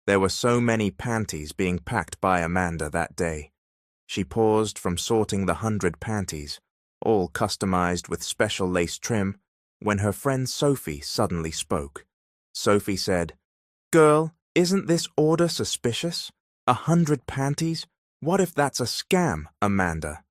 There were so many panties being packed by Amanda that day. She paused from sorting the 100 panties, all customized with special lace trim, when her friend Sophie suddenly spoke. Sophie said, "Girl, isn't this order suspicious? 100 panties? What if that's a scam, Amanda?"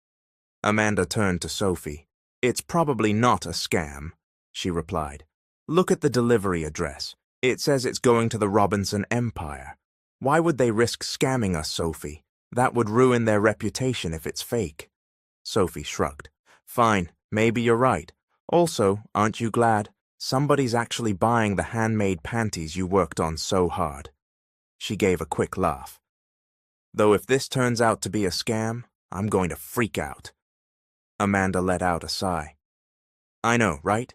Amanda turned to Sophie. "It's probably not a scam," she replied. "Look at the delivery address. It says it's going to the Robinson Empire. Why would they risk scamming us, Sophie? That would ruin their reputation if it's fake." Sophie shrugged. "Fine, maybe you're right. Also, aren't you glad? Somebody's actually buying the handmade panties you worked on so hard." She gave a quick laugh. "Though if this turns out to be a scam, I'm going to freak out." Amanda let out a sigh. "I know, right?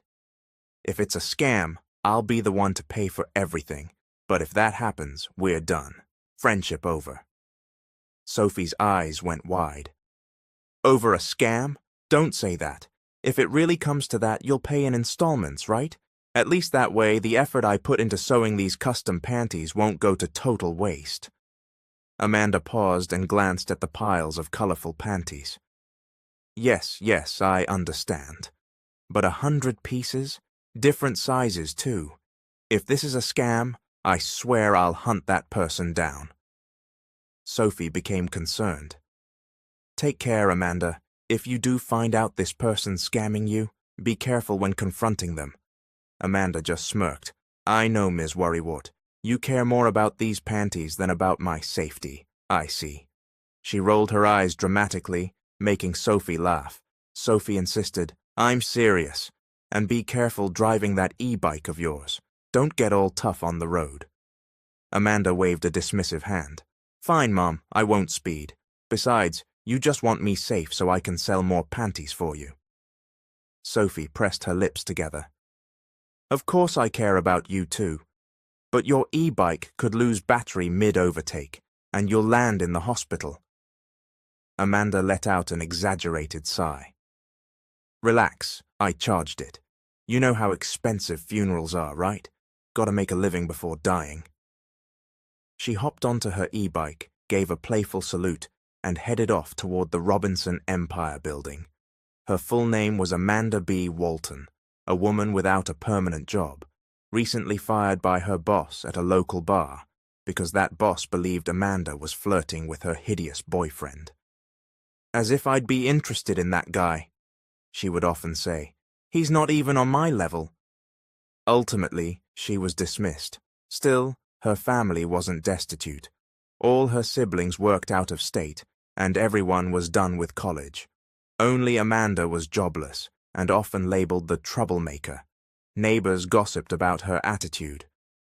If it's a scam, I'll be the one to pay for everything. But if that happens, we're done. Friendship over." Sophie's eyes went wide. "Over a scam? Don't say that. If it really comes to that, you'll pay in installments, right? At least that way, the effort I put into sewing these custom panties won't go to total waste." Amanda paused and glanced at the piles of colorful panties. Yes, I understand. But 100 pieces? Different sizes, too. If this is a scam, I swear I'll hunt that person down." Sophie became concerned. "Take care, Amanda. If you do find out this person's scamming you, be careful when confronting them." Amanda just smirked. "I know, Ms. Worrywart. You care more about these panties than about my safety. I see." She rolled her eyes dramatically, making Sophie laugh. Sophie insisted, "I'm serious. And be careful driving that e-bike of yours. Don't get all tough on the road." Amanda waved a dismissive hand. "Fine, Mom, I won't speed. Besides, you just want me safe so I can sell more panties for you." Sophie pressed her lips together. "Of course I care about you too. But your e-bike could lose battery mid-overtake, and you'll land in the hospital." Amanda let out an exaggerated sigh. "Relax, I charged it. You know how expensive funerals are, right? Gotta make a living before dying." She hopped onto her e-bike, gave a playful salute, and headed off toward the Robinson Empire building. Her full name was Amanda B. Walton, a woman without a permanent job, recently fired by her boss at a local bar because that boss believed Amanda was flirting with her hideous boyfriend. "As if I'd be interested in that guy," she would often say. "He's not even on my level." Ultimately, she was dismissed. Still, her family wasn't destitute. All her siblings worked out of state, and everyone was done with college. Only Amanda was jobless, and often labeled the troublemaker. Neighbors gossiped about her attitude.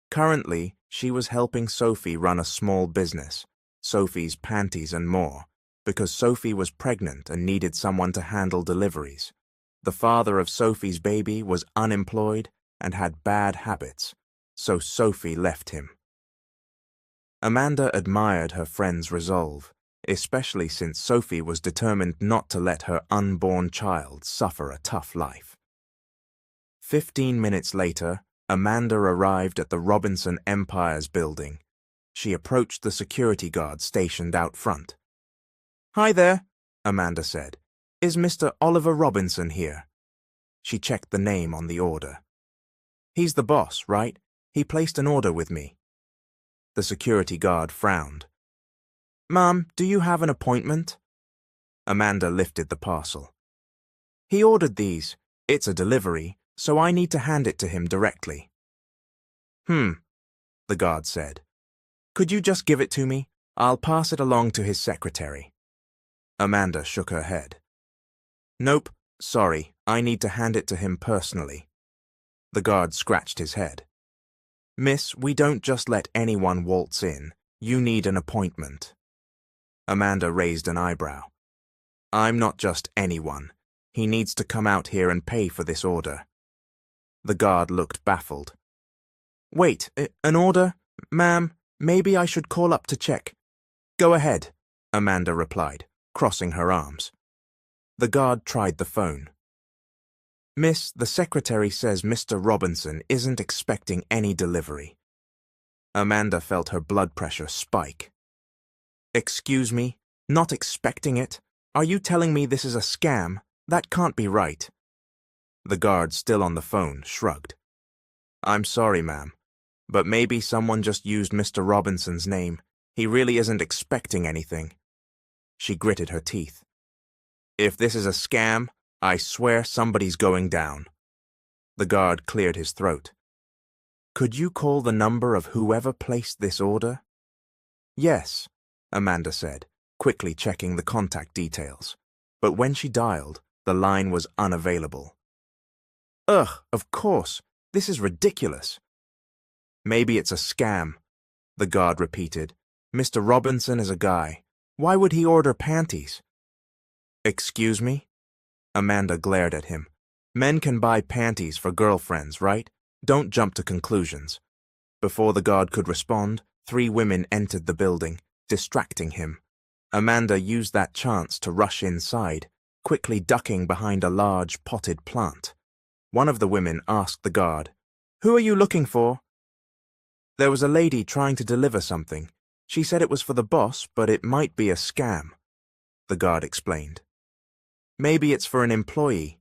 Currently, she was helping Sophie run a small business, Sophie's Panties and More, because Sophie was pregnant and needed someone to handle deliveries. The father of Sophie's baby was unemployed and had bad habits, so Sophie left him. Amanda admired her friend's resolve, especially since Sophie was determined not to let her unborn child suffer a tough life. 15 minutes later, Amanda arrived at the Robinson Empire's building. She approached the security guard stationed out front. "Hi there," Amanda said. "Is Mr. Oliver Robinson here?" She checked the name on the order. "He's the boss, right? He placed an order with me." The security guard frowned. "Ma'am, do you have an appointment?" Amanda lifted the parcel. "He ordered these. It's a delivery, so I need to hand it to him directly." The guard said. "Could you just give it to me? I'll pass it along to his secretary." Amanda shook her head. "Nope, sorry, I need to hand it to him personally." The guard scratched his head. "Miss, we don't just let anyone waltz in. You need an appointment." Amanda raised an eyebrow. "I'm not just anyone. He needs to come out here and pay for this order." The guard looked baffled. "Wait, an order? Ma'am, maybe I should call up to check." "Go ahead," Amanda replied, crossing her arms. The guard tried the phone. "Miss, the secretary says Mr. Robinson isn't expecting any delivery." Amanda felt her blood pressure spike. "Excuse me? Not expecting it? Are you telling me this is a scam? That can't be right." The guard, still on the phone, shrugged. "I'm sorry, ma'am, but maybe someone just used Mr. Robinson's name. He really isn't expecting anything." She gritted her teeth. "If this is a scam, I swear somebody's going down." The guard cleared his throat. "Could you call the number of whoever placed this order?" "Yes," Amanda said, quickly checking the contact details. But when she dialed, the line was unavailable. "Ugh, of course. This is ridiculous." "Maybe it's a scam," the guard repeated. "Mr. Robinson is a guy. Why would he order panties?" "Excuse me?" Amanda glared at him. "Men can buy panties for girlfriends, right? Don't jump to conclusions." Before the guard could respond, 3 women entered the building, distracting him. Amanda used that chance to rush inside, quickly ducking behind a large potted plant. One of the women asked the guard, "Who are you looking for?" "There was a lady trying to deliver something. She said it was for the boss, but it might be a scam," the guard explained. "Maybe it's for an employee,"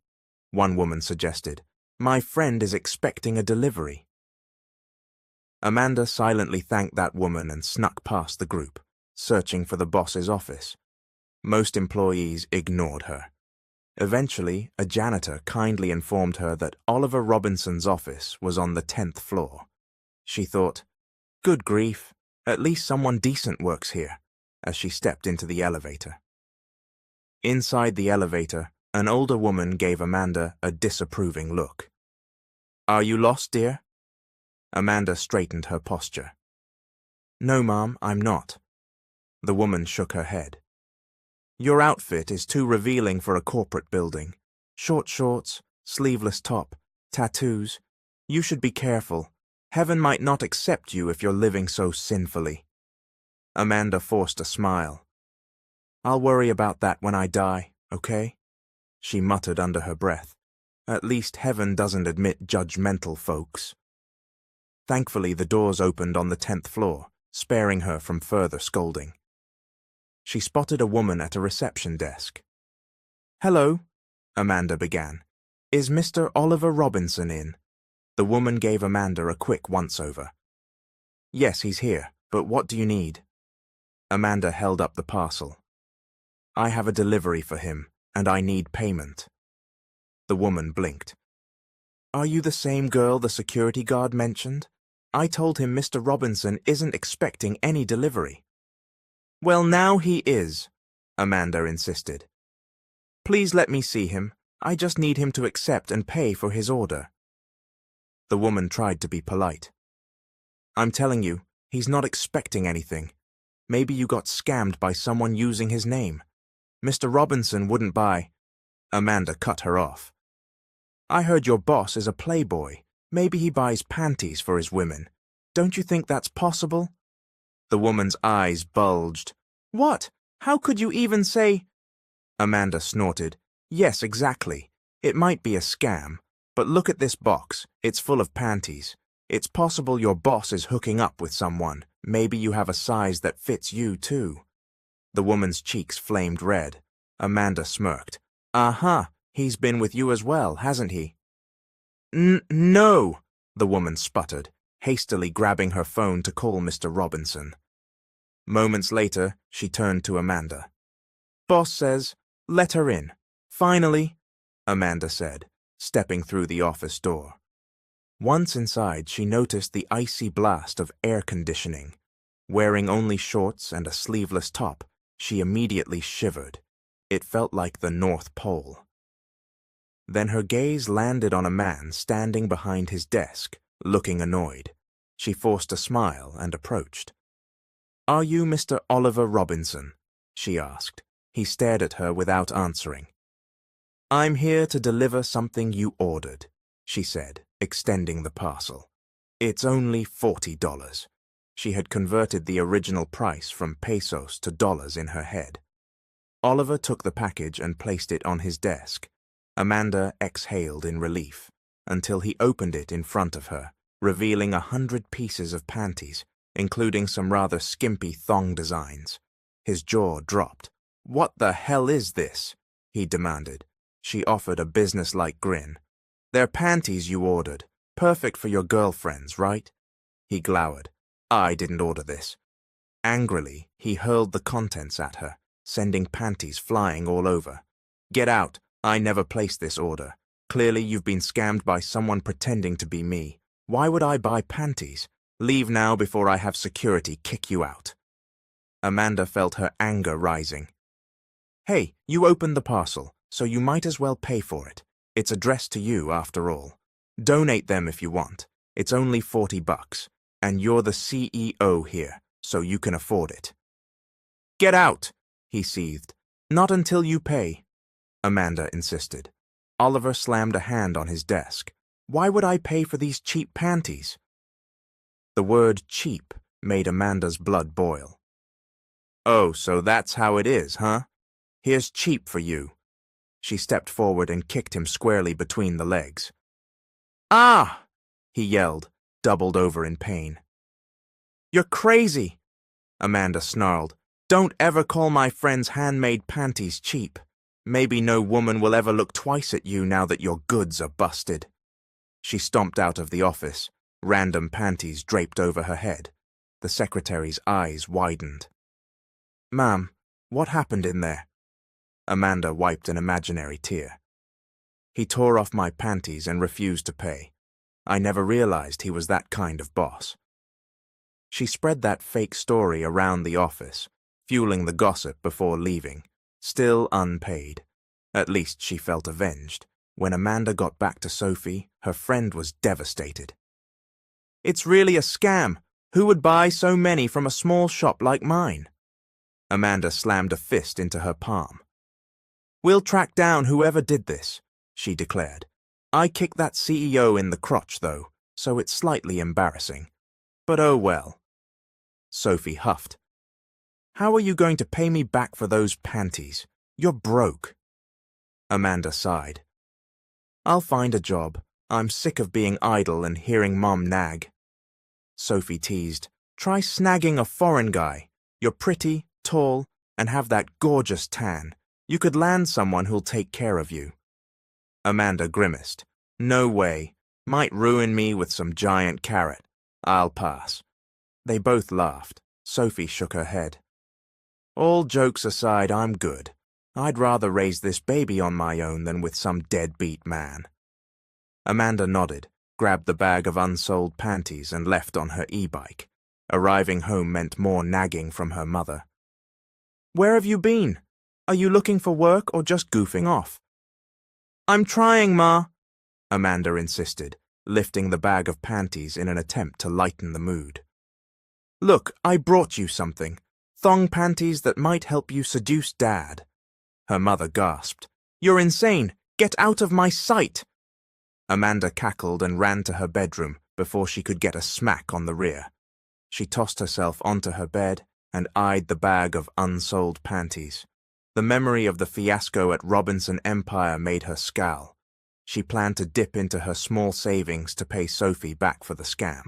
one woman suggested. "My friend is expecting a delivery." Amanda silently thanked that woman and snuck past the group, searching for the boss's office. Most employees ignored her. Eventually, a janitor kindly informed her that Oliver Robinson's office was on the 10th floor. She thought, "Good grief, at least someone decent works here," as she stepped into the elevator. Inside the elevator, an older woman gave Amanda a disapproving look. "Are you lost, dear?" Amanda straightened her posture. "No, ma'am, I'm not." The woman shook her head. "Your outfit is too revealing for a corporate building. Short shorts, sleeveless top, tattoos. You should be careful. Heaven might not accept you if you're living so sinfully." Amanda forced a smile. "I'll worry about that when I die, okay?" she muttered under her breath. "At least heaven doesn't admit judgmental folks." Thankfully, the doors opened on the 10th floor, sparing her from further scolding. She spotted a woman at a reception desk. "Hello," Amanda began. "Is Mr. Oliver Robinson in?" The woman gave Amanda a quick once-over. "Yes, he's here, but what do you need?" Amanda held up the parcel. "I have a delivery for him, and I need payment." The woman blinked. "Are you the same girl the security guard mentioned? I told him Mr. Robinson isn't expecting any delivery." "Well, now he is," Amanda insisted. "Please let me see him. I just need him to accept and pay for his order." The woman tried to be polite. "I'm telling you, he's not expecting anything. Maybe you got scammed by someone using his name. Mr. Robinson wouldn't buy—" Amanda cut her off. "I heard your boss is a playboy. Maybe he buys panties for his women. Don't you think that's possible?" The woman's eyes bulged. "What? How could you even say—" Amanda snorted. "Yes, exactly. It might be a scam, but look at this box. It's full of panties. It's possible your boss is hooking up with someone. Maybe you have a size that fits you, too." The woman's cheeks flamed red. Amanda smirked. "Uh-huh, he's been with you as well, hasn't he?" No, the woman sputtered, hastily grabbing her phone to call Mr. Robinson. Moments later, she turned to Amanda. "Boss says, let her in." "Finally," Amanda said, stepping through the office door. Once inside, she noticed the icy blast of air conditioning. Wearing only shorts and a sleeveless top, she immediately shivered. It felt like the North Pole. Then her gaze landed on a man standing behind his desk, looking annoyed. She forced a smile and approached. "Are you Mr. Oliver Robinson?" she asked. He stared at her without answering. "I'm here to deliver something you ordered," she said, extending the parcel. "It's only $40. She had converted the original price from pesos to dollars in her head. Oliver took the package and placed it on his desk. Amanda exhaled in relief, until he opened it in front of her, revealing 100 pieces of panties, including some rather skimpy thong designs. His jaw dropped. "What the hell is this?" he demanded. She offered a businesslike grin. "They're panties you ordered. Perfect for your girlfriends, right?" He glowered. "I didn't order this." Angrily, he hurled the contents at her, sending panties flying all over. "Get out. I never placed this order. Clearly you've been scammed by someone pretending to be me. Why would I buy panties? Leave now before I have security kick you out." Amanda felt her anger rising. "Hey, you opened the parcel, so you might as well pay for it. It's addressed to you, after all. Donate them if you want. It's only $40, and you're the CEO here, so you can afford it." "Get out," he seethed. "Not until you pay," Amanda insisted. Oliver slammed a hand on his desk. "Why would I pay for these cheap panties?" The word cheap made Amanda's blood boil. "Oh, so that's how it is, huh? Here's cheap for you." She stepped forward and kicked him squarely between the legs. "Ah!" he yelled, doubled over in pain. "You're crazy," Amanda snarled. "Don't ever call my friend's handmade panties cheap. Maybe no woman will ever look twice at you now that your goods are busted." She stomped out of the office, random panties draped over her head. The secretary's eyes widened. "Ma'am, what happened in there?" Amanda wiped an imaginary tear. "He tore off my panties and refused to pay. I never realized he was that kind of boss." She spread that fake story around the office, fueling the gossip before leaving, still unpaid. At least she felt avenged. When Amanda got back to Sophie, her friend was devastated. "It's really a scam. Who would buy so many from a small shop like mine?" Amanda slammed a fist into her palm. "We'll track down whoever did this," she declared. "I kicked that CEO in the crotch, though, so it's slightly embarrassing. But oh well." Sophie huffed. "How are you going to pay me back for those panties? You're broke." Amanda sighed. "I'll find a job. I'm sick of being idle and hearing Mom nag." Sophie teased. "Try snagging a foreign guy. You're pretty, tall, and have that gorgeous tan. You could land someone who'll take care of you." Amanda grimaced. "No way. Might ruin me with some giant carrot. I'll pass." They both laughed. Sophie shook her head. "All jokes aside, I'm good. I'd rather raise this baby on my own than with some deadbeat man." Amanda nodded, grabbed the bag of unsold panties and left on her e-bike. Arriving home meant more nagging from her mother. "Where have you been? Are you looking for work or just goofing off?" "I'm trying, Ma," Amanda insisted, lifting the bag of panties in an attempt to lighten the mood. "Look, I brought you something. Thong panties that might help you seduce Dad." Her mother gasped. "You're insane! Get out of my sight!" Amanda cackled and ran to her bedroom before she could get a smack on the rear. She tossed herself onto her bed and eyed the bag of unsold panties. The memory of the fiasco at Robinson Empire made her scowl. She planned to dip into her small savings to pay Sophie back for the scam.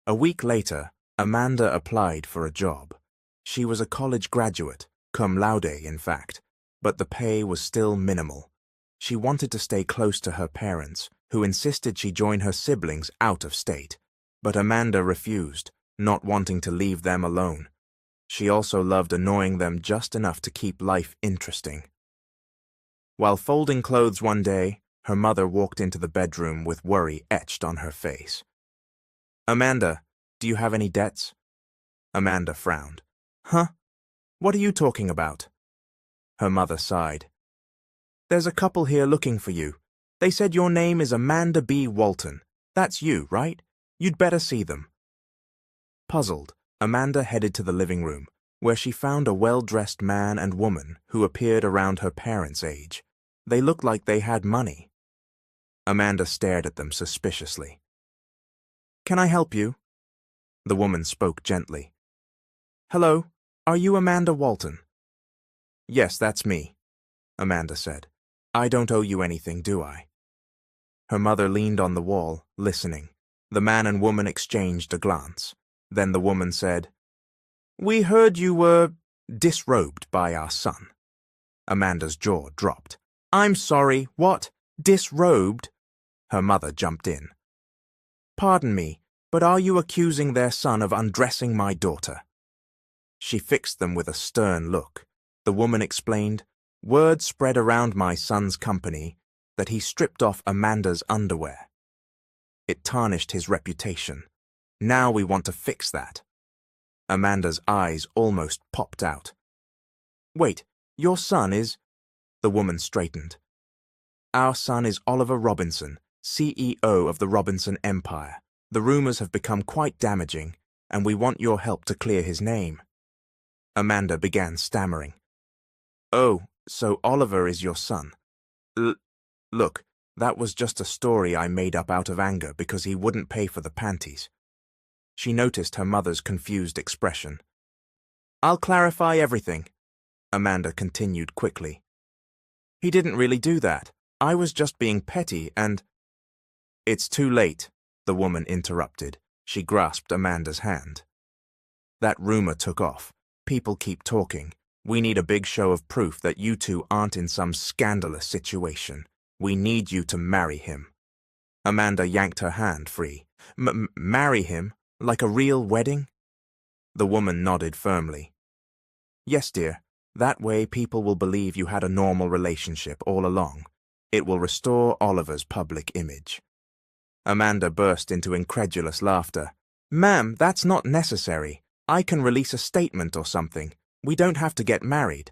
A week later, Amanda applied for a job. She was a college graduate, cum laude in fact, but the pay was still minimal. She wanted to stay close to her parents, who insisted she join her siblings out of state, but Amanda refused, not wanting to leave them alone. She also loved annoying them just enough to keep life interesting. While folding clothes one day, her mother walked into the bedroom with worry etched on her face. "Amanda, do you have any debts?" Amanda frowned. "Huh? What are you talking about?" Her mother sighed. "There's a couple here looking for you. They said your name is Amanda B. Walton. That's you, right? You'd better see them." Puzzled, Amanda headed to the living room, where she found a well-dressed man and woman who appeared around her parents' age. They looked like they had money. Amanda stared at them suspiciously. "Can I help you?" The woman spoke gently. "Hello, are you Amanda Walton?" "Yes, that's me," Amanda said. "I don't owe you anything, do I?" Her mother leaned on the wall, listening. The man and woman exchanged a glance. Then the woman said, "We heard you were disrobed by our son." Amanda's jaw dropped. "I'm sorry, what? Disrobed?" Her mother jumped in. "Pardon me, but are you accusing their son of undressing my daughter?" She fixed them with a stern look. The woman explained, "Word spread around my son's company that he stripped off Amanda's underwear. It tarnished his reputation. Now we want to fix that." Amanda's eyes almost popped out. "Wait, your son is—" The woman straightened. "Our son is Oliver Robinson, CEO of the Robinson Empire. The rumors have become quite damaging, and we want your help to clear his name." Amanda began stammering. "Oh, so Oliver is your son. Look, that was just a story I made up out of anger because he wouldn't pay for the panties." She noticed her mother's confused expression. "I'll clarify everything," Amanda continued quickly. "He didn't really do that. I was just being petty and—" "It's too late," the woman interrupted. She grasped Amanda's hand. "That rumor took off. People keep talking. We need a big show of proof that you two aren't in some scandalous situation. We need you to marry him." Amanda yanked her hand free. Marry him? Like a real wedding?" The woman nodded firmly. "Yes, dear. That way people will believe you had a normal relationship all along. It will restore Oliver's public image." Amanda burst into incredulous laughter. "Ma'am, that's not necessary. I can release a statement or something. We don't have to get married."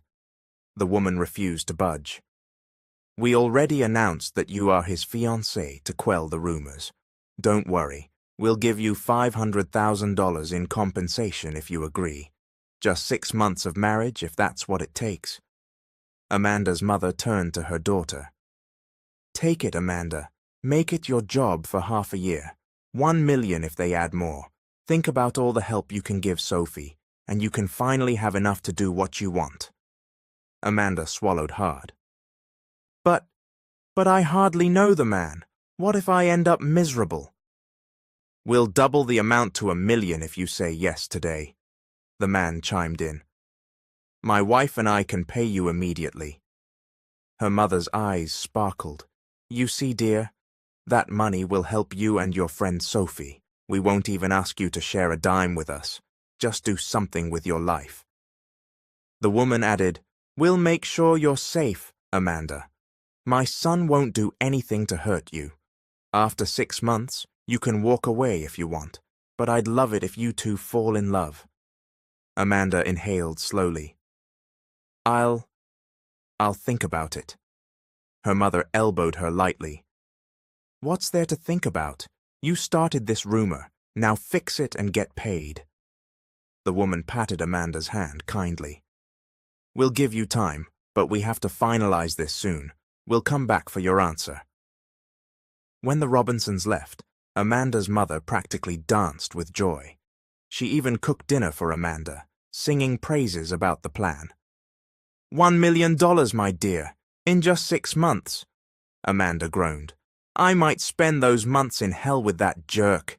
The woman refused to budge. "We already announced that you are his fiancée to quell the rumors. Don't worry. We'll give you $500,000 in compensation if you agree. Just 6 months of marriage if that's what it takes." Amanda's mother turned to her daughter. "Take it, Amanda. Make it your job for half a year. $1 million if they add more. Think about all the help you can give Sophie, and you can finally have enough to do what you want." Amanda swallowed hard. But I hardly know the man. What if I end up miserable?" "We'll double the amount to $1 million if you say yes today," the man chimed in. "My wife and I can pay you immediately." Her mother's eyes sparkled. "You see, dear, that money will help you and your friend Sophie. We won't even ask you to share a dime with us. Just do something with your life." The woman added, "We'll make sure you're safe, Amanda. My son won't do anything to hurt you. After 6 months, you can walk away if you want, but I'd love it if you two fall in love." Amanda inhaled slowly. I'll think about it." Her mother elbowed her lightly. "What's there to think about? You started this rumor. Now fix it and get paid." The woman patted Amanda's hand kindly. "We'll give you time, but we have to finalize this soon. We'll come back for your answer." When the Robinsons left, Amanda's mother practically danced with joy. She even cooked dinner for Amanda, singing praises about the plan. $1 million, my dear, in just 6 months," Amanda groaned. "I might spend those months in hell with that jerk."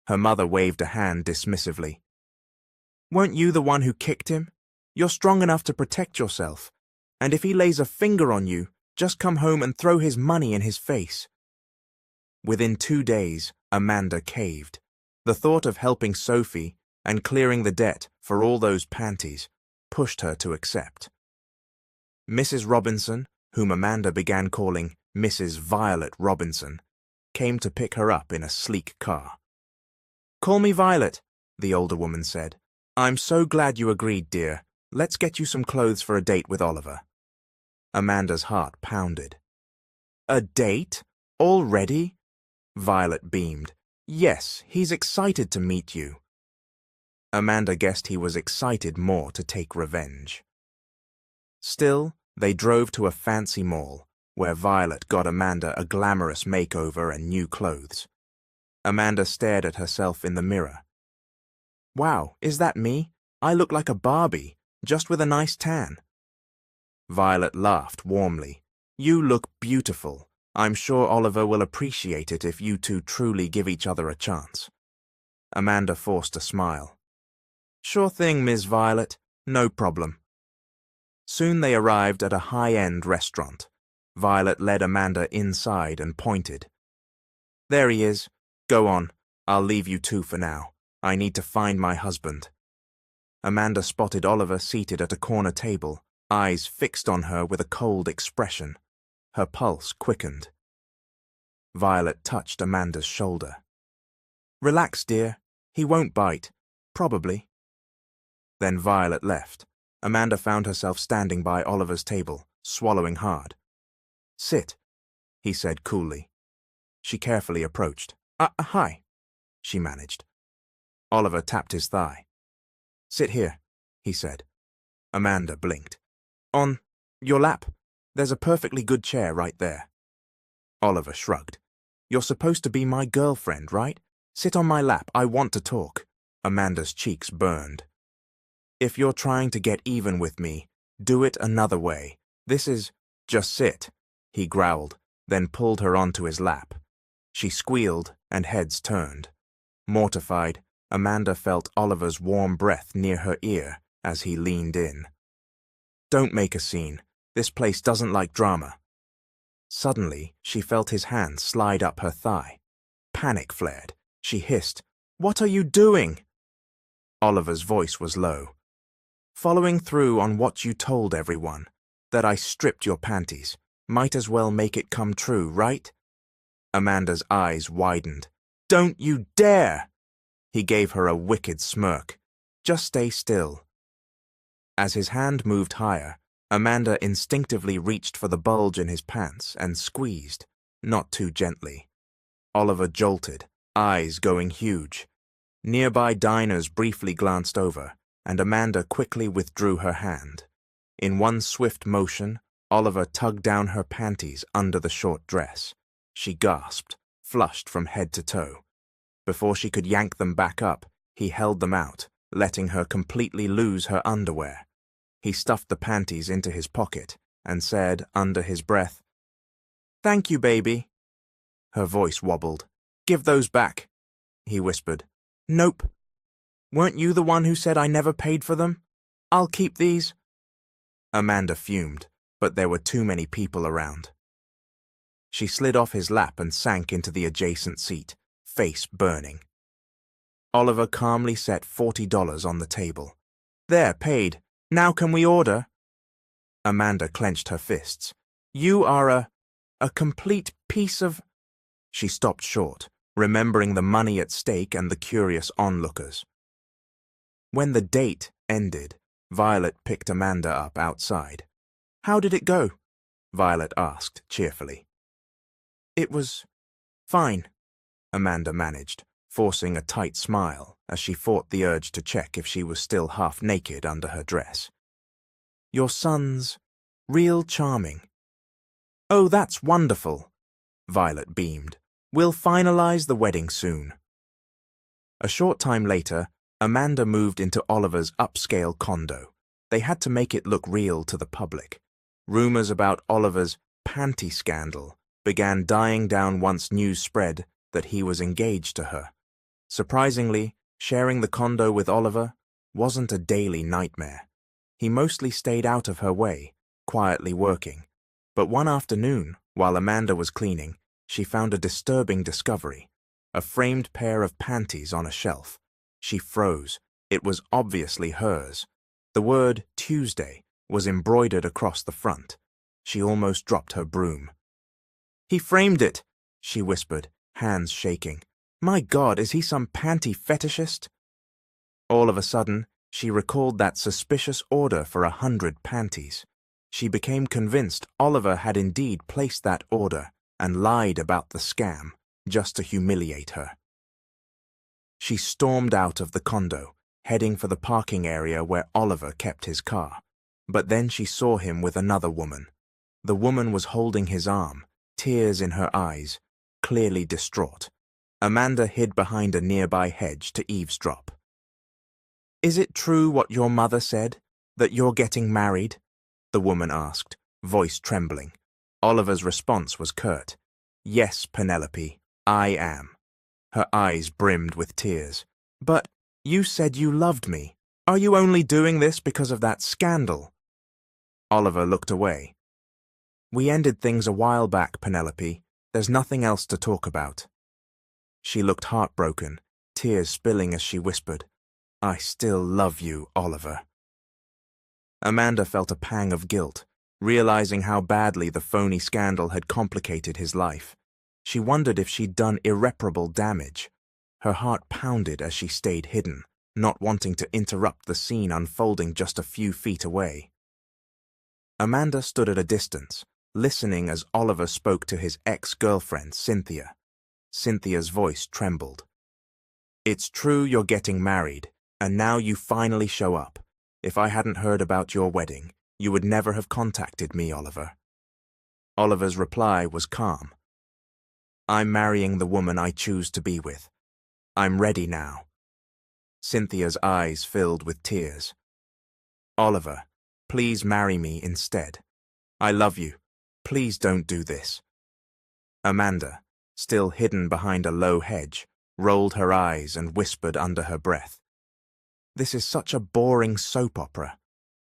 Her mother waved a hand dismissively. "Weren't you the one who kicked him? You're strong enough to protect yourself, and if he lays a finger on you, just come home and throw his money in his face." Within 2 days, Amanda caved. The thought of helping Sophie and clearing the debt for all those panties pushed her to accept. Mrs. Robinson, whom Amanda began calling Mrs. Violet Robinson, came to pick her up in a sleek car. "Call me Violet," the older woman said. "I'm so glad you agreed, dear. Let's get you some clothes for a date with Oliver." Amanda's heart pounded. "A date? Already?" Violet beamed. "Yes, he's excited to meet you." Amanda guessed he was excited more to take revenge. Still, they drove to a fancy mall, where Violet got Amanda a glamorous makeover and new clothes. Amanda stared at herself in the mirror. "Wow, is that me? I look like a Barbie, just with a nice tan." Violet laughed warmly. "You look beautiful. I'm sure Oliver will appreciate it if you two truly give each other a chance." Amanda forced a smile. Sure thing, Miss Violet. No problem. Soon they arrived at a high-end restaurant. Violet led Amanda inside and pointed. There he is. Go on. I'll leave you two for now. I need to find my husband. Amanda spotted Oliver seated at a corner table, eyes fixed on her with a cold expression. Her pulse quickened. Violet touched Amanda's shoulder. Relax, dear. He won't bite. Probably. Then Violet left. Amanda found herself standing by Oliver's table, swallowing hard. Sit, he said coolly. She carefully approached. Hi, she managed. Oliver tapped his thigh. Sit here, he said. Amanda blinked. On your lap. There's a perfectly good chair right there. Oliver shrugged. You're supposed to be my girlfriend, right? Sit on my lap. I want to talk. Amanda's cheeks burned. If you're trying to get even with me, do it another way. This is... Just sit, he growled, then pulled her onto his lap. She squealed and heads turned. Mortified, Amanda felt Oliver's warm breath near her ear as he leaned in. Don't make a scene. This place doesn't like drama. Suddenly, she felt his hand slide up her thigh. Panic flared. She hissed, What are you doing? Oliver's voice was low. Following through on what you told everyone, that I stripped your panties. Might as well make it come true, right? Amanda's eyes widened. Don't you dare! He gave her a wicked smirk. Just stay still. As his hand moved higher, Amanda instinctively reached for the bulge in his pants and squeezed, not too gently. Oliver jolted, eyes going huge. Nearby diners briefly glanced over, and Amanda quickly withdrew her hand. In one swift motion, Oliver tugged down her panties under the short dress. She gasped, flushed from head to toe. Before she could yank them back up, he held them out, letting her completely lose her underwear. He stuffed the panties into his pocket and said, under his breath, Thank you, baby. Her voice wobbled. Give those back, he whispered. Nope. Weren't you the one who said I never paid for them? I'll keep these. Amanda fumed, but there were too many people around. She slid off his lap and sank into the adjacent seat, face burning. Oliver calmly set $40 on the table. There, paid. Now can we order? Amanda clenched her fists. You are a complete piece of... She stopped short, remembering the money at stake and the curious onlookers. When the date ended, Violet picked Amanda up outside. How did it go? Violet asked cheerfully. It was fine, Amanda managed, forcing a tight smile as she fought the urge to check if she was still half naked under her dress. Your son's real charming. Oh, that's wonderful, Violet beamed. We'll finalize the wedding soon. A short time later, Amanda moved into Oliver's upscale condo. They had to make it look real to the public. Rumors about Oliver's panty scandal began dying down once news spread that he was engaged to her. Surprisingly, sharing the condo with Oliver wasn't a daily nightmare. He mostly stayed out of her way, quietly working. But one afternoon, while Amanda was cleaning, she found a disturbing discovery, a framed pair of panties on a shelf. She froze. It was obviously hers. The word Tuesday was embroidered across the front. She almost dropped her broom. He framed it, she whispered, hands shaking. My God, is he some panty fetishist? All of a sudden, she recalled that suspicious order for 100 panties. She became convinced Oliver had indeed placed that order and lied about the scam just to humiliate her. She stormed out of the condo, heading for the parking area where Oliver kept his car. But then she saw him with another woman. The woman was holding his arm, tears in her eyes, clearly distraught. Amanda hid behind a nearby hedge to eavesdrop. Is it true what your mother said, that you're getting married? The woman asked, voice trembling. Oliver's response was curt. Yes, Penelope, I am. Her eyes brimmed with tears. But you said you loved me. Are you only doing this because of that scandal? Oliver looked away. We ended things a while back, Penelope. There's nothing else to talk about. She looked heartbroken, tears spilling as she whispered, I still love you, Oliver. Amanda felt a pang of guilt, realizing how badly the phony scandal had complicated his life. She wondered if she'd done irreparable damage. Her heart pounded as she stayed hidden, not wanting to interrupt the scene unfolding just a few feet away. Amanda stood at a distance, listening as Oliver spoke to his ex-girlfriend, Cynthia. Cynthia's voice trembled. It's true you're getting married, and now you finally show up. If I hadn't heard about your wedding, you would never have contacted me, Oliver. Oliver's reply was calm. I'm marrying the woman I choose to be with. I'm ready now. Cynthia's eyes filled with tears. Oliver, please marry me instead. I love you. Please don't do this. Amanda, still hidden behind a low hedge, rolled her eyes and whispered under her breath. This is such a boring soap opera.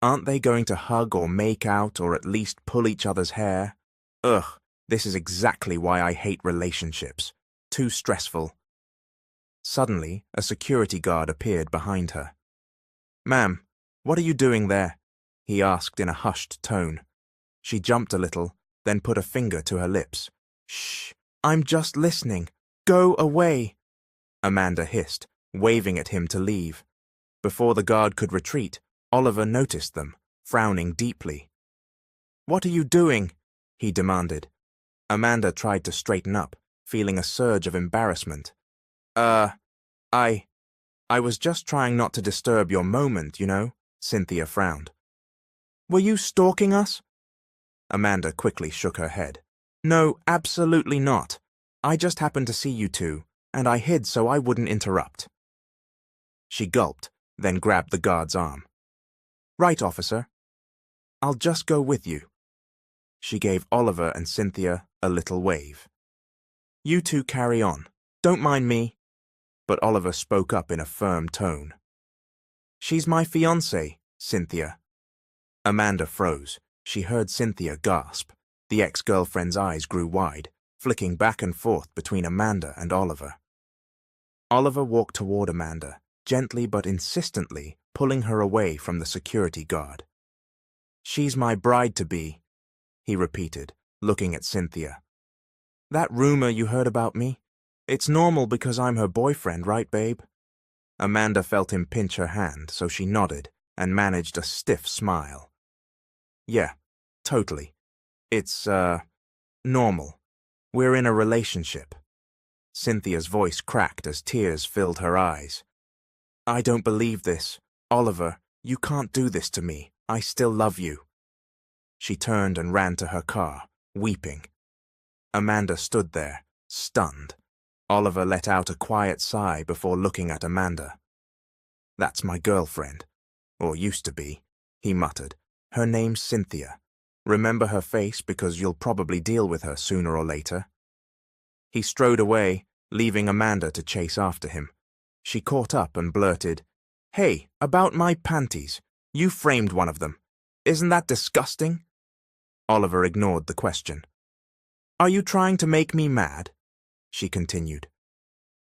Aren't they going to hug or make out or at least pull each other's hair? Ugh, this is exactly why I hate relationships. Too stressful. Suddenly, a security guard appeared behind her. Ma'am, what are you doing there? He asked in a hushed tone. She jumped a little, then put a finger to her lips. Shh, I'm just listening. Go away, Amanda hissed, waving at him to leave. Before the guard could retreat, Oliver noticed them, frowning deeply. What are you doing? He demanded. Amanda tried to straighten up, feeling a surge of embarrassment. I was just trying not to disturb your moment, you know, Cynthia frowned. Were you stalking us? Amanda quickly shook her head. No, absolutely not. I just happened to see you two, and I hid so I wouldn't interrupt. She gulped, then grabbed the guard's arm. Right, officer. I'll just go with you. She gave Oliver and Cynthia a little wave. You two carry on. Don't mind me. But Oliver spoke up in a firm tone. She's my fiancée, Cynthia. Amanda froze. She heard Cynthia gasp. The ex-girlfriend's eyes grew wide, flicking back and forth between Amanda and Oliver. Oliver walked toward Amanda, gently but insistently pulling her away from the security guard. She's my bride-to-be, he repeated, looking at Cynthia. That rumor you heard about me? It's normal because I'm her boyfriend, right, babe? Amanda felt him pinch her hand, so she nodded and managed a stiff smile. Yeah, totally. It's, normal. We're in a relationship. Cynthia's voice cracked as tears filled her eyes. I don't believe this. Oliver, you can't do this to me. I still love you. She turned and ran to her car, weeping. Amanda stood there, stunned. Oliver let out a quiet sigh before looking at Amanda. That's my girlfriend. Or used to be, he muttered. Her name's Cynthia. Remember her face because you'll probably deal with her sooner or later. He strode away, leaving Amanda to chase after him. She caught up and blurted, Hey, about my panties. You framed one of them. Isn't that disgusting? Oliver ignored the question. Are you trying to make me mad? She continued.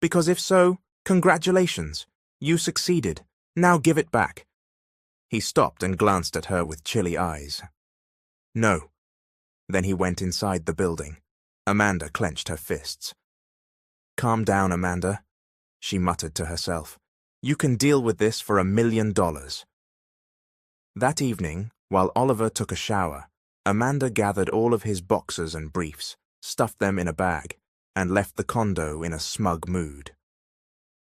Because if so, congratulations. You succeeded. Now give it back. He stopped and glanced at her with chilly eyes. No. Then he went inside the building. Amanda clenched her fists. Calm down, Amanda, she muttered to herself. You can deal with this for $1 million. That evening, while Oliver took a shower, Amanda gathered all of his boxers and briefs, stuffed them in a bag, and left the condo in a smug mood.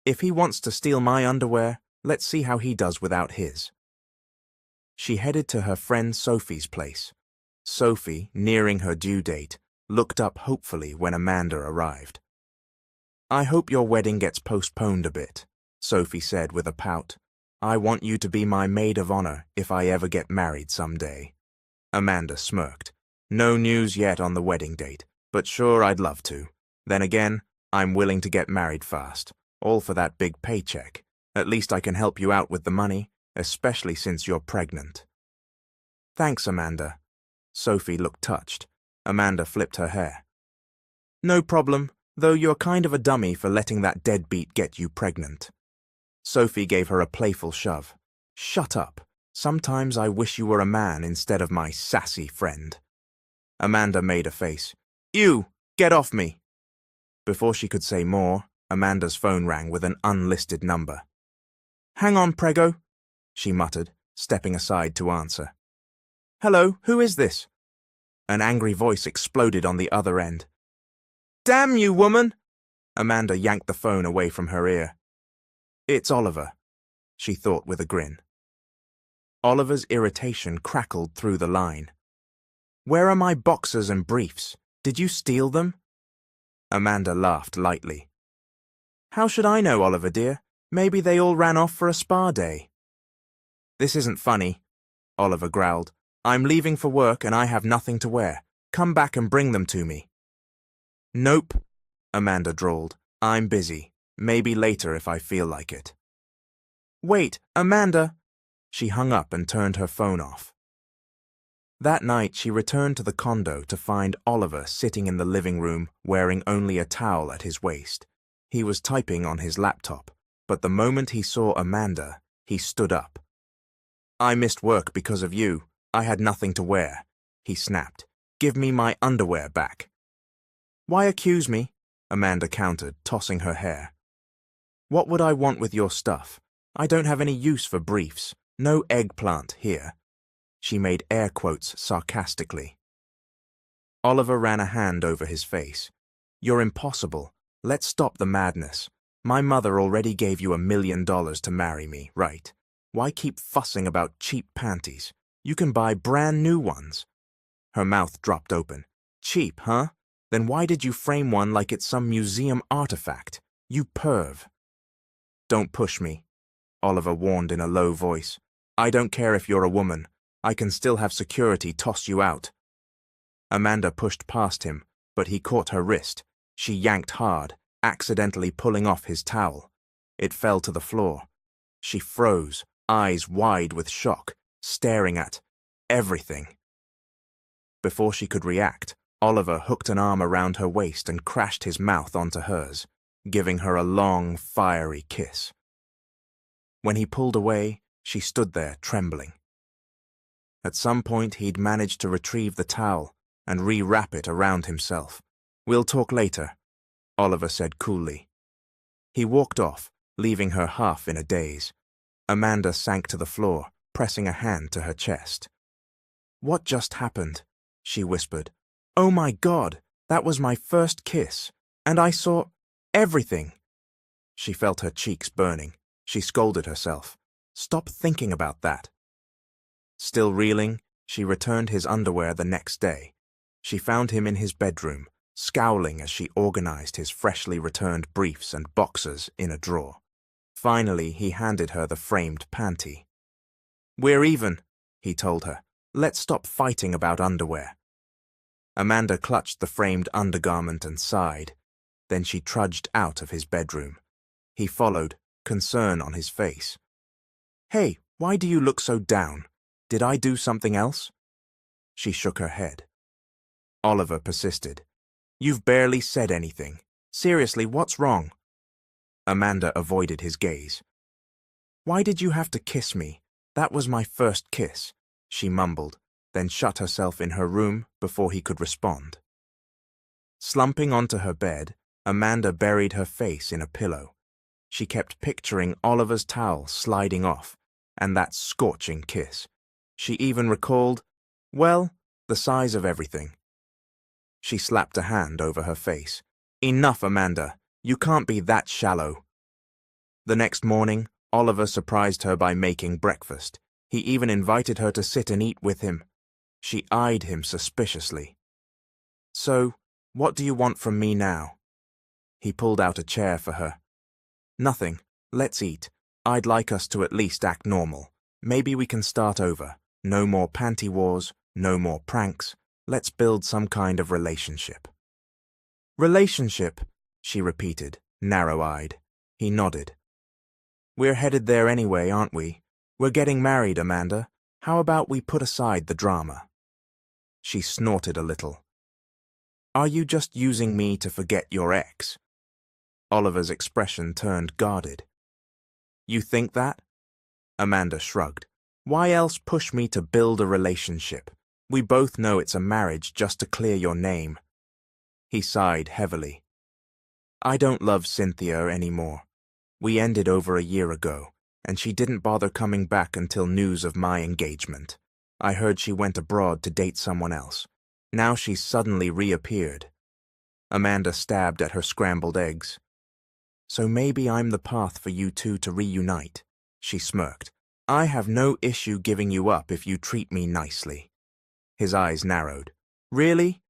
If he wants to steal my underwear, let's see how he does without his. She headed to her friend Sophie's place. Sophie, nearing her due date, looked up hopefully when Amanda arrived. I hope your wedding gets postponed a bit, Sophie said with a pout. I want you to be my maid of honor if I ever get married someday. Amanda smirked. No news yet on the wedding date, but sure I'd love to. Then again, I'm willing to get married fast. All for that big paycheck. At least I can help you out with the money, especially since you're pregnant. Thanks, Amanda. Sophie looked touched. Amanda flipped her hair. No problem, though you're kind of a dummy for letting that deadbeat get you pregnant. Sophie gave her a playful shove. Shut up. Sometimes I wish you were a man instead of my sassy friend. Amanda made a face. You! Get off me! Before she could say more, Amanda's phone rang with an unlisted number. Hang on, Prego, she muttered, stepping aside to answer. Hello, who is this? An angry voice exploded on the other end. Damn you, woman! Amanda yanked the phone away from her ear. It's Oliver, she thought with a grin. Oliver's irritation crackled through the line. Where are my boxers and briefs? Did you steal them? Amanda laughed lightly. How should I know, Oliver dear? Maybe they all ran off for a spa day. This isn't funny, Oliver growled. I'm leaving for work and I have nothing to wear. Come back and bring them to me. Nope, Amanda drawled. I'm busy. Maybe later if I feel like it. Wait, Amanda! She hung up and turned her phone off. That night she returned to the condo to find Oliver sitting in the living room wearing only a towel at his waist. He was typing on his laptop, but the moment he saw Amanda, he stood up. I missed work because of you. I had nothing to wear, he snapped. Give me my underwear back. Why accuse me? Amanda countered, tossing her hair. What would I want with your stuff? I don't have any use for briefs. No eggplant here. She made air quotes sarcastically. Oliver ran a hand over his face. You're impossible. Let's stop the madness. My mother already gave you $1 million to marry me, right? Why keep fussing about cheap panties? You can buy brand new ones. Her mouth dropped open. Cheap, huh? Then why did you frame one like it's some museum artifact? You perv. Don't push me, Oliver warned in a low voice. I don't care if you're a woman. I can still have security toss you out. Amanda pushed past him, but he caught her wrist. She yanked hard, accidentally pulling off his towel. It fell to the floor. She froze, eyes wide with shock, staring at everything. Before she could react, Oliver hooked an arm around her waist and crashed his mouth onto hers, giving her a long, fiery kiss. When he pulled away, she stood there trembling. At some point he'd managed to retrieve the towel and re-wrap it around himself. We'll talk later, Oliver said coolly. He walked off, leaving her half in a daze. Amanda sank to the floor, pressing a hand to her chest. What just happened? She whispered. Oh my God, that was my first kiss, and I saw everything. She felt her cheeks burning. She scolded herself. Stop thinking about that. Still reeling, she returned his underwear the next day. She found him in his bedroom, scowling as she organized his freshly returned briefs and boxers in a drawer. Finally, he handed her the framed panty. We're even, he told her. Let's stop fighting about underwear. Amanda clutched the framed undergarment and sighed. Then she trudged out of his bedroom. He followed, concern on his face. Hey, why do you look so down? Did I do something else? She shook her head. Oliver persisted. You've barely said anything. Seriously, what's wrong? Amanda avoided his gaze. Why did you have to kiss me? That was my first kiss, she mumbled, then shut herself in her room before he could respond. Slumping onto her bed, Amanda buried her face in a pillow. She kept picturing Oliver's towel sliding off, and that scorching kiss. She even recalled, well, the size of everything. She slapped a hand over her face. Enough, Amanda. You can't be that shallow. The next morning, Oliver surprised her by making breakfast. He even invited her to sit and eat with him. She eyed him suspiciously. So, what do you want from me now? He pulled out a chair for her. Nothing. Let's eat. I'd like us to at least act normal. Maybe we can start over. No more panty wars, no more pranks. Let's build some kind of relationship. Relationship, she repeated, narrow-eyed. He nodded. We're headed there anyway, aren't we? We're getting married, Amanda. How about we put aside the drama? She snorted a little. Are you just using me to forget your ex? Oliver's expression turned guarded. You think that? Amanda shrugged. Why else push me to build a relationship? We both know it's a marriage just to clear your name. He sighed heavily. I don't love Cynthia anymore. We ended over a year ago, and she didn't bother coming back until news of my engagement. I heard she went abroad to date someone else. Now she's suddenly reappeared. Amanda stabbed at her scrambled eggs. So maybe I'm the path for you two to reunite, she smirked. I have no issue giving you up if you treat me nicely. His eyes narrowed. Really?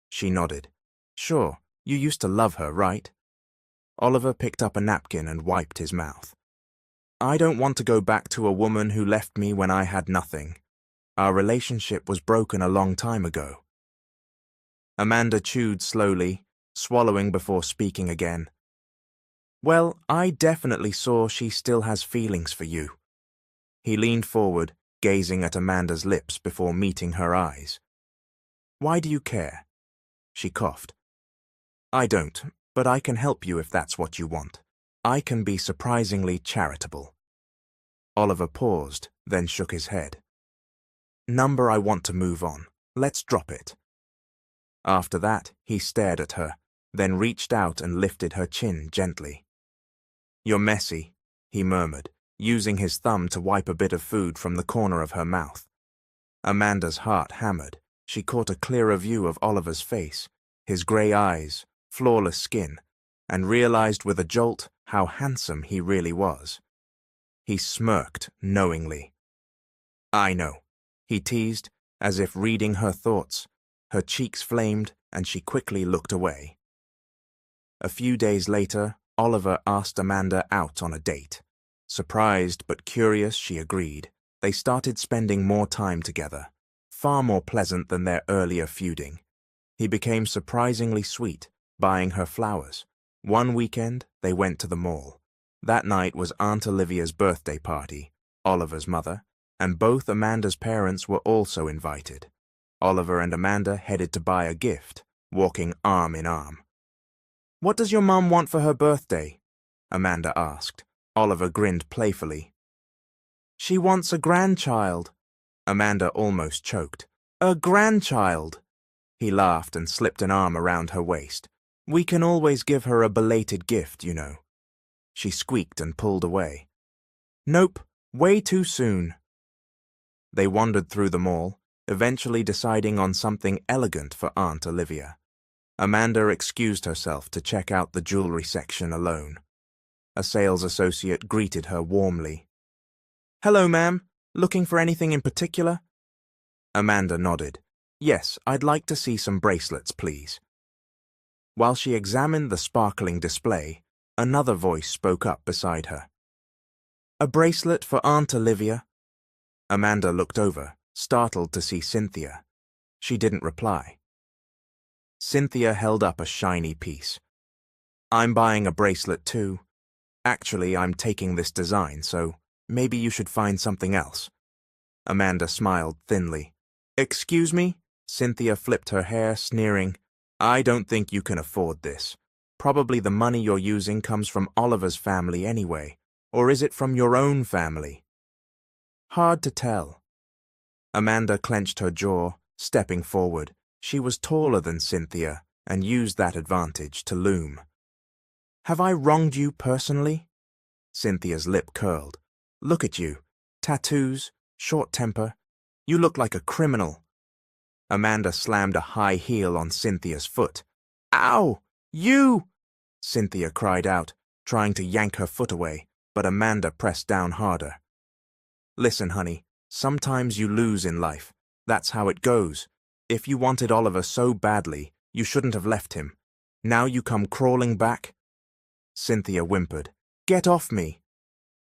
She nodded. Sure, you used to love her, right? Oliver picked up a napkin and wiped his mouth. I don't want to go back to a woman who left me when I had nothing. Our relationship was broken a long time ago. Amanda chewed slowly, swallowing before speaking again. Well, I definitely saw she still has feelings for you. He leaned forward, gazing at Amanda's lips before meeting her eyes. Why do you care? She coughed. I don't, but I can help you if that's what you want. I can be surprisingly charitable. Oliver paused, then shook his head. Number, I want to move on. Let's drop it. After that, he stared at her, then reached out and lifted her chin gently. You're messy, he murmured, using his thumb to wipe a bit of food from the corner of her mouth. Amanda's heart hammered. She caught a clearer view of Oliver's face, his grey eyes, flawless skin, and realized with a jolt how handsome he really was. He smirked knowingly. I know, he teased, as if reading her thoughts. Her cheeks flamed, and she quickly looked away. A few days later, Oliver asked Amanda out on a date. Surprised but curious, she agreed. They started spending more time together, far more pleasant than their earlier feuding. He became surprisingly sweet, buying her flowers. One weekend, they went to the mall. That night was Aunt Olivia's birthday party, Oliver's mother, and both Amanda's parents were also invited. Oliver and Amanda headed to buy a gift, walking arm in arm. What does your mum want for her birthday? Amanda asked. Oliver grinned playfully. She wants a grandchild. Amanda almost choked. A grandchild! He laughed and slipped an arm around her waist. We can always give her a belated gift, you know. She squeaked and pulled away. Nope, way too soon. They wandered through the mall, eventually deciding on something elegant for Aunt Olivia. Amanda excused herself to check out the jewelry section alone. A sales associate greeted her warmly. Hello, ma'am. Looking for anything in particular? Amanda nodded. Yes, I'd like to see some bracelets, please. While she examined the sparkling display, another voice spoke up beside her. A bracelet for Aunt Olivia? Amanda looked over, startled to see Cynthia. She didn't reply. Cynthia held up a shiny piece. I'm buying a bracelet too. Actually, I'm taking this design, so maybe you should find something else. Amanda smiled thinly. Excuse me? Cynthia flipped her hair, sneering. I don't think you can afford this. Probably the money you're using comes from Oliver's family anyway. Or is it from your own family? Hard to tell. Amanda clenched her jaw, stepping forward. She was taller than Cynthia and used that advantage to loom. Have I wronged you personally? Cynthia's lip curled. Look at you. Tattoos, short temper. You look like a criminal. Amanda slammed a high heel on Cynthia's foot. Ow! You! Cynthia cried out, trying to yank her foot away, but Amanda pressed down harder. Listen, honey, sometimes you lose in life. That's how it goes. If you wanted Oliver so badly, you shouldn't have left him. Now you come crawling back? Cynthia whimpered. Get off me!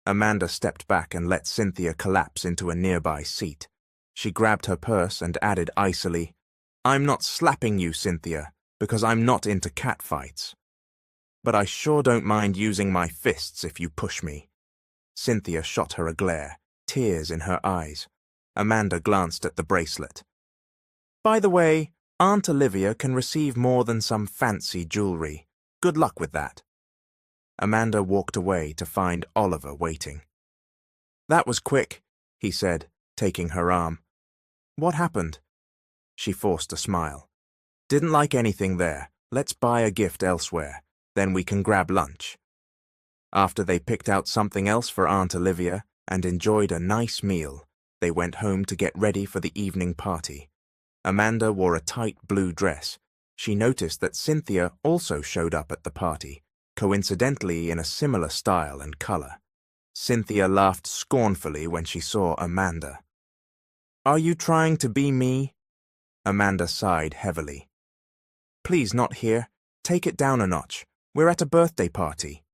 Amanda stepped back and let Cynthia collapse into a nearby seat. She grabbed her purse and added icily, I'm not slapping you, Cynthia, because I'm not into catfights. but I sure don't mind using my fists if you push me. Cynthia shot her a glare, tears in her eyes. Amanda glanced at the bracelet. By the way, Aunt Olivia can receive more than some fancy jewelry. Good luck with that. Amanda walked away to find Oliver waiting. That was quick, he said, taking her arm. What happened? She forced a smile. Didn't like anything there. Let's buy a gift elsewhere. Then we can grab lunch. After they picked out something else for Aunt Olivia and enjoyed a nice meal, they went home to get ready for the evening party. Amanda wore a tight blue dress. She noticed that Cynthia also showed up at the party, coincidentally in a similar style and color. Cynthia laughed scornfully when she saw Amanda. Are you trying to be me? Amanda sighed heavily. Please, not here. Take it down a notch. We're at a birthday party.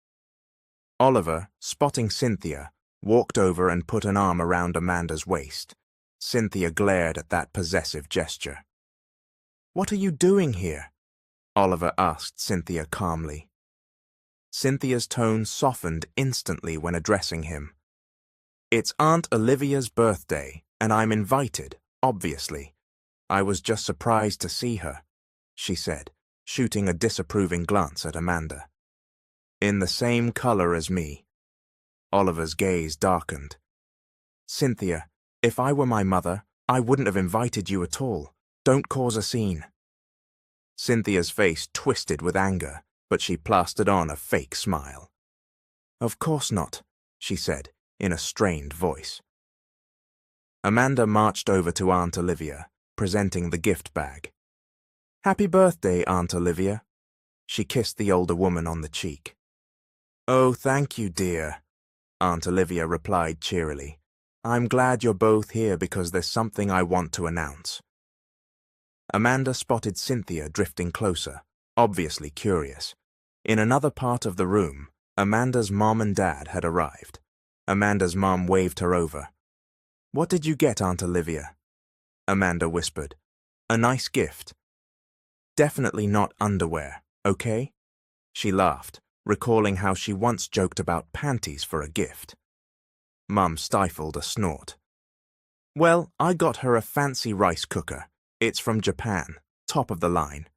Oliver, spotting Cynthia, walked over and put an arm around Amanda's waist. Cynthia glared at that possessive gesture. What are you doing here? Oliver asked Cynthia calmly. Cynthia's tone softened instantly when addressing him. It's Aunt Olivia's birthday, and I'm invited, obviously. I was just surprised to see her, she said, shooting a disapproving glance at Amanda. In the same color as me. Oliver's gaze darkened. Cynthia, if I were my mother, I wouldn't have invited you at all. Don't cause a scene. Cynthia's face twisted with anger, but she plastered on a fake smile. Of course not, she said, in a strained voice. Amanda marched over to Aunt Olivia, presenting the gift bag. Happy birthday, Aunt Olivia. She kissed the older woman on the cheek. Oh, thank you, dear, Aunt Olivia replied cheerily. I'm glad you're both here because there's something I want to announce. Amanda spotted Cynthia drifting closer, obviously curious. In another part of the room, Amanda's mom and dad had arrived. Amanda's mom waved her over. What did you get, Aunt Olivia? Amanda whispered. A nice gift. Definitely not underwear, okay? She laughed, recalling how she once joked about panties for a gift. Mum stifled a snort. Well, I got her a fancy rice cooker. It's from Japan, top of the line.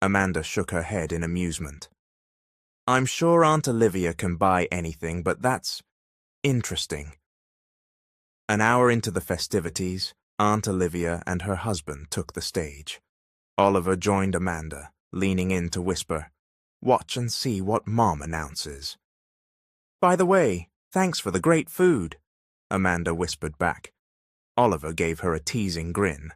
Amanda shook her head in amusement. I'm sure Aunt Olivia can buy anything, but that's interesting. An hour into the festivities, Aunt Olivia and her husband took the stage. Oliver joined Amanda, leaning in to whisper, Watch and see what Mom announces. By the way, thanks for the great food, Amanda whispered back. Oliver gave her a teasing grin.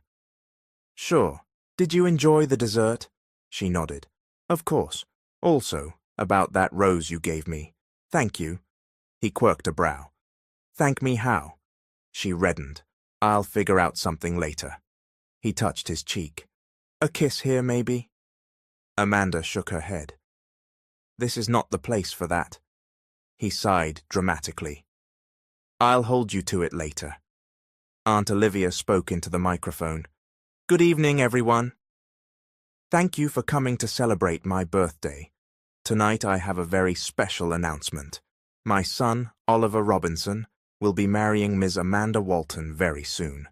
Sure. Did you enjoy the dessert? She nodded. Of course. Also, about that rose you gave me. Thank you. He quirked a brow. Thank me how? She reddened. I'll figure out something later. He touched his cheek. A kiss here, maybe? Amanda shook her head. This is not the place for that. He sighed dramatically. I'll hold you to it later. Aunt Olivia spoke into the microphone. Good evening, everyone. Thank you for coming to celebrate my birthday. Tonight I have a very special announcement. My son, Oliver Robinson, will be marrying Ms. Amanda Walton very soon.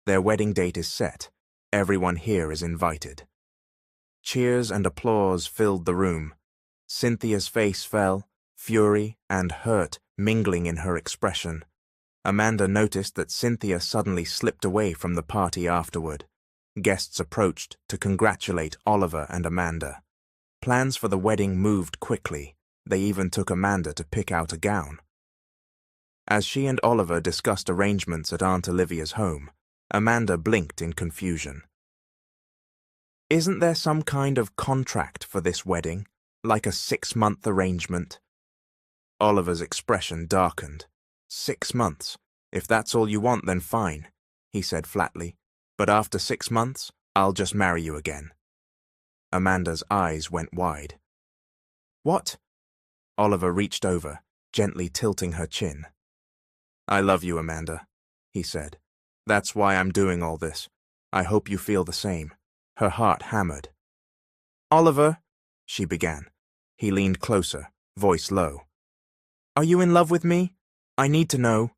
Their wedding date is set. Everyone here is invited. Cheers and applause filled the room. Cynthia's face fell, fury and hurt mingling in her expression. Amanda noticed that Cynthia suddenly slipped away from the party afterward. Guests approached to congratulate Oliver and Amanda. Plans for the wedding moved quickly. They even took Amanda to pick out a gown. As she and Oliver discussed arrangements at Aunt Olivia's home, Amanda blinked in confusion. Isn't there some kind of contract for this wedding, like a 6-month arrangement? Oliver's expression darkened. 6 months. If that's all you want, then fine, he said flatly. But after 6 months, I'll just marry you again. Amanda's eyes went wide. What? Oliver reached over, gently tilting her chin. I love you, Amanda, he said. That's why I'm doing all this. I hope you feel the same. Her heart hammered. Oliver, she began. He leaned closer, voice low. Are you in love with me? I need to know.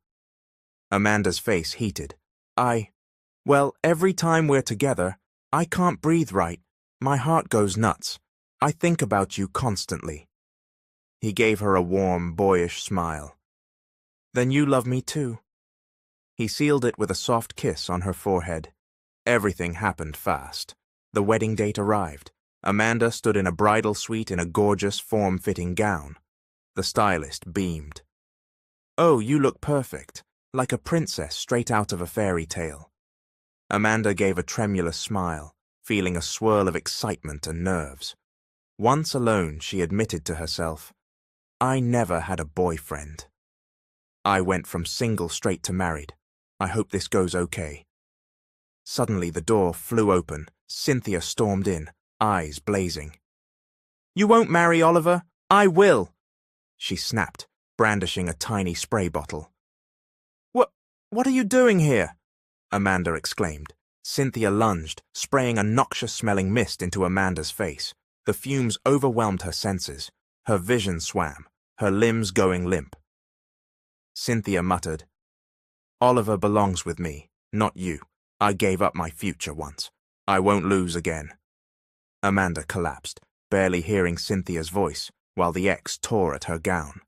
Amanda's face heated. Well, every time we're together, I can't breathe right. My heart goes nuts. I think about you constantly. He gave her a warm, boyish smile. Then you love me too. He sealed it with a soft kiss on her forehead. Everything happened fast. The wedding date arrived. Amanda stood in a bridal suite in a gorgeous, form-fitting gown. The stylist beamed. Oh, you look perfect, like a princess straight out of a fairy tale. Amanda gave a tremulous smile, feeling a swirl of excitement and nerves. Once alone, she admitted to herself, I never had a boyfriend. I went from single straight to married. I hope this goes okay. Suddenly the door flew open. Cynthia stormed in, eyes blazing. You won't marry Oliver? I will! She snapped, brandishing a tiny spray bottle. What are you doing here? Amanda exclaimed. Cynthia lunged, spraying a noxious-smelling mist into Amanda's face. The fumes overwhelmed her senses. Her vision swam, her limbs going limp. Cynthia muttered, Oliver belongs with me, not you. I gave up my future once. I won't lose again. Amanda collapsed, barely hearing Cynthia's voice, while the ex tore at her gown.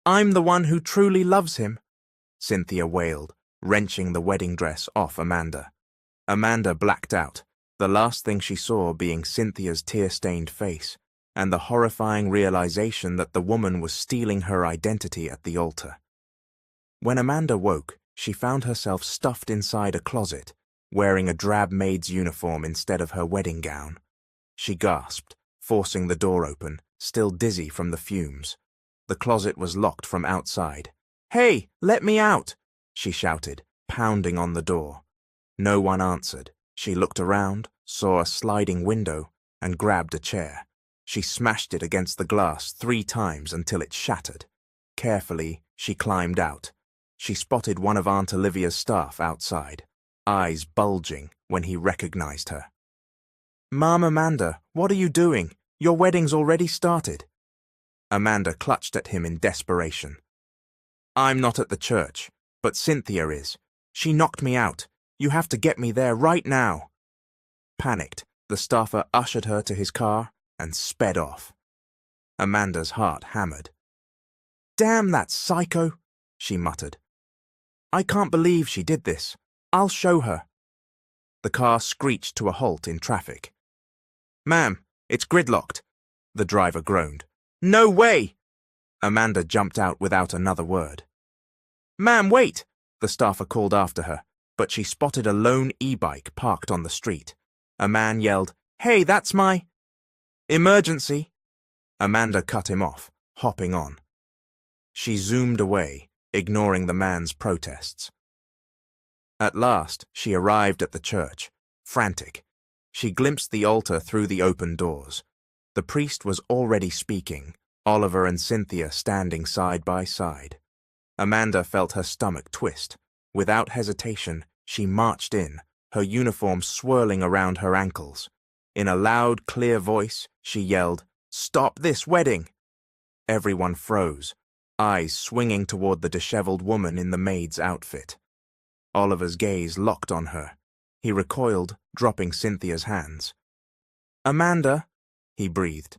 I'm the one who truly loves him, Cynthia wailed, wrenching the wedding dress off Amanda. Amanda blacked out, the last thing she saw being Cynthia's tear-stained face, and the horrifying realization that the woman was stealing her identity at the altar. When Amanda woke, she found herself stuffed inside a closet, wearing a drab maid's uniform instead of her wedding gown. She gasped, forcing the door open, still dizzy from the fumes. The closet was locked from outside. Hey, let me out! She shouted, pounding on the door. No one answered. She looked around, saw a sliding window, and grabbed a chair. She smashed it against the glass 3 times until it shattered. Carefully, she climbed out. She spotted one of Aunt Olivia's staff outside, eyes bulging when he recognized her. Mom, Amanda, what are you doing? Your wedding's already started. Amanda clutched at him in desperation. I'm not at the church, but Cynthia is. She knocked me out. You have to get me there right now. Panicked, the staffer ushered her to his car and sped off. Amanda's heart hammered. Damn that psycho, she muttered. I can't believe she did this. I'll show her. The car screeched to a halt in traffic. Ma'am, it's gridlocked, the driver groaned. No way! Amanda jumped out without another word. Ma'am, wait! The staffer called after her, but she spotted a lone e-bike parked on the street. A man yelled, Hey, that's my... Emergency! Amanda cut him off, hopping on. She zoomed away, ignoring the man's protests. At last, she arrived at the church, frantic. She glimpsed the altar through the open doors. The priest was already speaking, Oliver and Cynthia standing side by side. Amanda felt her stomach twist. Without hesitation, she marched in, her uniform swirling around her ankles. In a loud, clear voice, she yelled, Stop this wedding! Everyone froze, eyes swinging toward the disheveled woman in the maid's outfit. Oliver's gaze locked on her. He recoiled, dropping Cynthia's hands. Amanda, he breathed.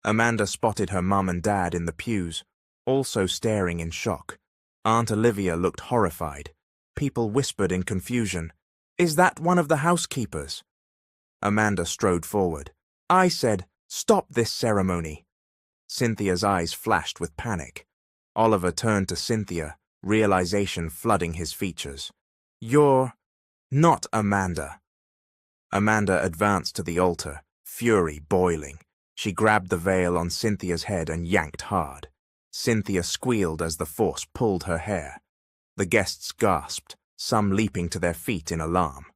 Amanda spotted her mum and dad in the pews, also staring in shock. Aunt Olivia looked horrified. People whispered in confusion, Is that one of the housekeepers? Amanda strode forward. I said, Stop this ceremony. Cynthia's eyes flashed with panic. Oliver turned to Cynthia, realization flooding his features. You're not Amanda. Amanda advanced to the altar, fury boiling. She grabbed the veil on Cynthia's head and yanked hard. Cynthia squealed as the force pulled her hair. The guests gasped, some leaping to their feet in alarm.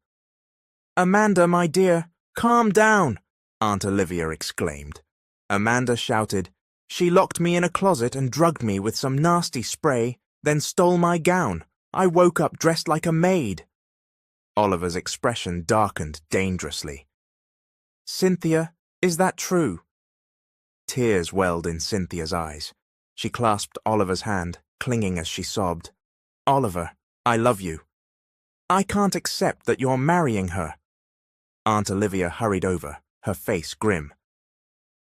Amanda, my dear, calm down, Aunt Olivia exclaimed. Amanda shouted, She locked me in a closet and drugged me with some nasty spray, then stole my gown. I woke up dressed like a maid. Oliver's expression darkened dangerously. Cynthia, is that true? Tears welled in Cynthia's eyes. She clasped Oliver's hand, clinging as she sobbed. "Oliver, I love you." "I can't accept that you're marrying her." Aunt Olivia hurried over, her face grim.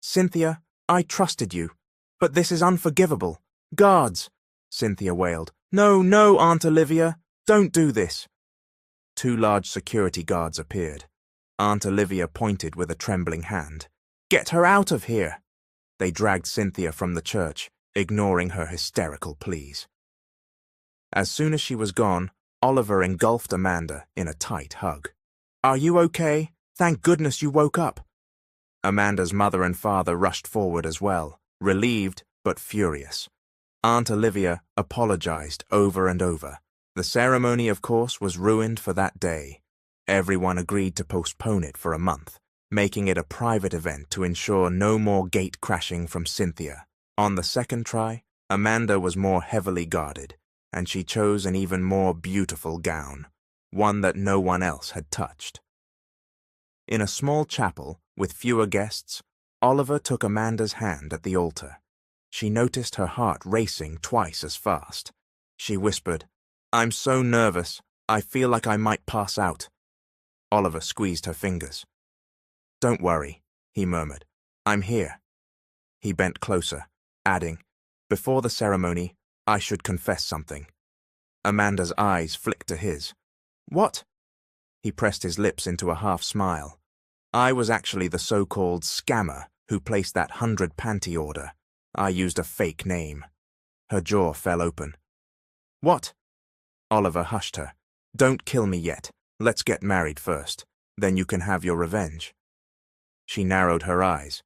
"Cynthia, I trusted you, but this is unforgivable. Guards!" Cynthia wailed. "No, no, Aunt Olivia, don't do this." 2 large security guards appeared. Aunt Olivia pointed with a trembling hand. "Get her out of here!" They dragged Cynthia from the church, ignoring her hysterical pleas. As soon as she was gone, Oliver engulfed Amanda in a tight hug. "Are you okay? Thank goodness you woke up." Amanda's mother and father rushed forward as well, relieved but furious. Aunt Olivia apologized over and over. The ceremony, of course, was ruined for that day. Everyone agreed to postpone it for a month, making it a private event to ensure no more gate crashing from Cynthia. On the second try, Amanda was more heavily guarded, and she chose an even more beautiful gown, one that no one else had touched. In a small chapel, with fewer guests, Oliver took Amanda's hand at the altar. She noticed her heart racing twice as fast. She whispered, "I'm so nervous, I feel like I might pass out." Oliver squeezed her fingers. "Don't worry," he murmured. "I'm here." He bent closer, adding, "Before the ceremony, I should confess something." Amanda's eyes flicked to his. "What?" He pressed his lips into a half-smile. "I was actually the so-called scammer who placed that 100 panty order. I used a fake name." Her jaw fell open. "What?" Oliver hushed her. "Don't kill me yet. Let's get married first. Then you can have your revenge." She narrowed her eyes.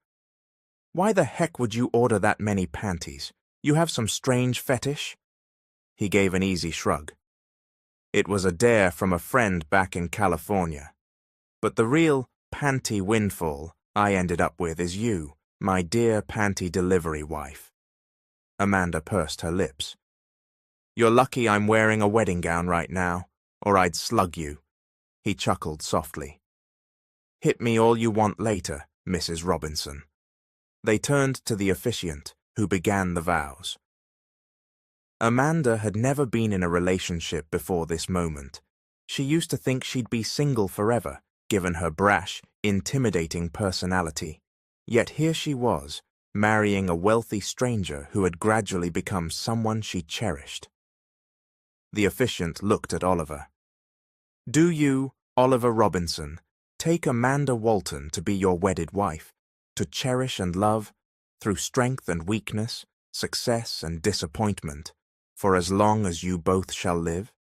"Why the heck would you order that many panties? You have some strange fetish?" He gave an easy shrug. "It was a dare from a friend back in California. But the real panty windfall I ended up with is you, my dear panty delivery wife." Amanda pursed her lips. "You're lucky I'm wearing a wedding gown right now, or I'd slug you." He chuckled softly. "Hit me all you want later, Mrs. Robinson." They turned to the officiant, who began the vows. Amanda had never been in a relationship before this moment. She used to think she'd be single forever, given her brash, intimidating personality. Yet here she was, marrying a wealthy stranger who had gradually become someone she cherished. The officiant looked at Oliver. "Do you, Oliver Robinson, take Amanda Walton to be your wedded wife, to cherish and love, through strength and weakness, success and disappointment, for as long as you both shall live?"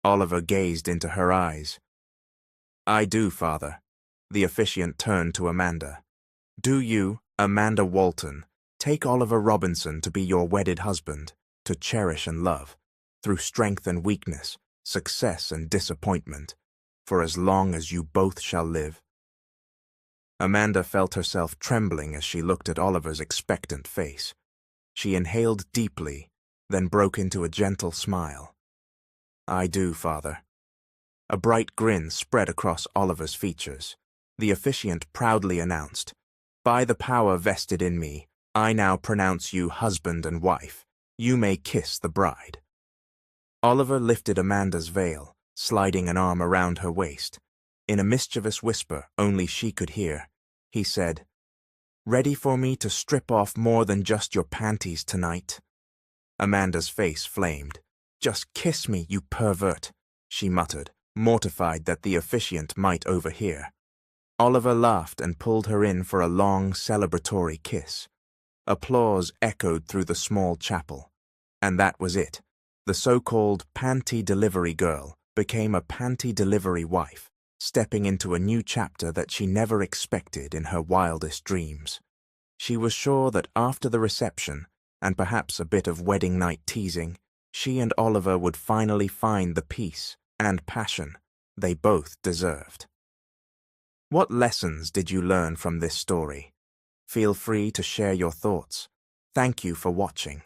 Oliver gazed into her eyes. "I do, Father." The officiant turned to Amanda. "Do you, Amanda Walton, take Oliver Robinson to be your wedded husband, to cherish and love, through strength and weakness, success and disappointment, for as long as you both shall live?" Amanda felt herself trembling as she looked at Oliver's expectant face. She inhaled deeply, then broke into a gentle smile. "I do, Father." A bright grin spread across Oliver's features. The officiant proudly announced, "By the power vested in me, I now pronounce you husband and wife. You may kiss the bride." Oliver lifted Amanda's veil, sliding an arm around her waist. In a mischievous whisper only she could hear, he said, "Ready for me to strip off more than just your panties tonight?" Amanda's face flamed. "Just kiss me, you pervert," she muttered, mortified that the officiant might overhear. Oliver laughed and pulled her in for a long, celebratory kiss. Applause echoed through the small chapel. And that was it. The so-called panty delivery girl became a panty delivery wife, stepping into a new chapter that she never expected in her wildest dreams. She was sure that after the reception, and perhaps a bit of wedding night teasing, she and Oliver would finally find the peace and passion they both deserved. What lessons did you learn from this story? Feel free to share your thoughts. Thank you for watching.